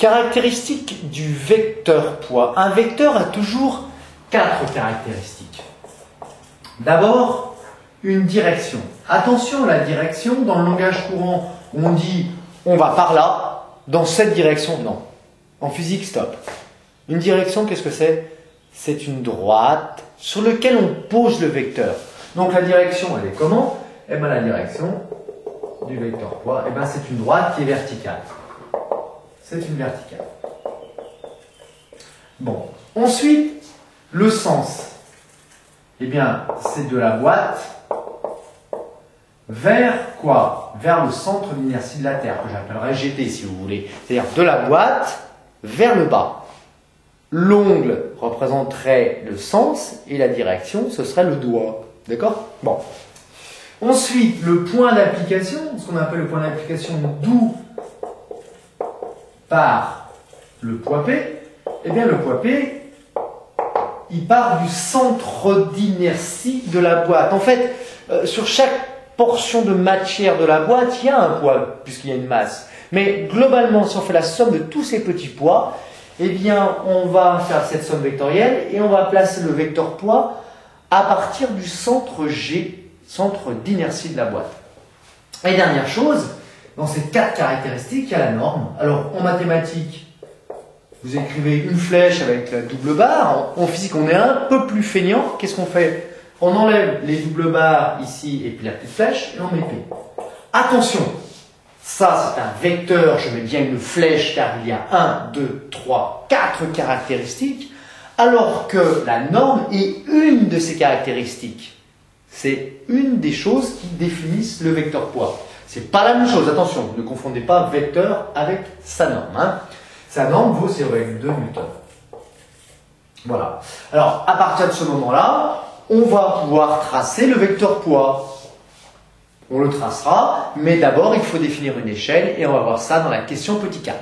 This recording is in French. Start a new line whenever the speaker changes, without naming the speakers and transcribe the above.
Caractéristiques du vecteur poids. Un vecteur a toujours 4 caractéristiques. D'abord, une direction. Attention, la direction, dans le langage courant, on dit on va par là, dans cette direction, non. En physique, stop. Une direction, qu'est-ce que c'est? C'est une droite sur laquelle on pose le vecteur. Donc la direction, elle est comment? Eh bien la direction du vecteur poids, eh bien, c'est une droite qui est verticale. C'est une verticale. Bon. Ensuite, le sens. Eh bien, c'est de la boîte vers quoi? Vers le centre d'inertie de la Terre, que j'appellerais GT si vous voulez. C'est-à-dire de la boîte vers le bas. L'ongle représenterait le sens et la direction, ce serait le doigt. D'accord? Bon. Ensuite, le point d'application, ce qu'on appelle le point d'application, d'où part le poids P, eh bien le poids P, il part du centre d'inertie de la boîte. En fait, sur chaque portion de matière de la boîte, il y a un poids, puisqu'il y a une masse. Mais globalement, si on fait la somme de tous ces petits poids, eh bien, on va faire cette somme vectorielle et on va placer le vecteur poids à partir du centre G, centre d'inertie de la boîte. Et dernière chose, dans ces 4 caractéristiques, il y a la norme. Alors, en mathématiques, vous écrivez une flèche avec la double barre. En physique, on est un peu plus feignant. Qu'est-ce qu'on fait? On enlève les doubles barres ici et puis la petite flèche et on met P. Attention, ça c'est un vecteur, je mets bien une flèche car il y a 1, 2, 3, 4 caractéristiques, alors que la norme est une de ces caractéristiques. C'est une des choses qui définissent le vecteur poids. C'est pas la même chose, attention, ne confondez pas vecteur avec sa norme. Hein. Sa norme vaut 0,2 Newton. Voilà. Alors, à partir de ce moment-là, on va pouvoir tracer le vecteur poids. On le tracera, mais d'abord, il faut définir une échelle et on va voir ça dans la question petit 4.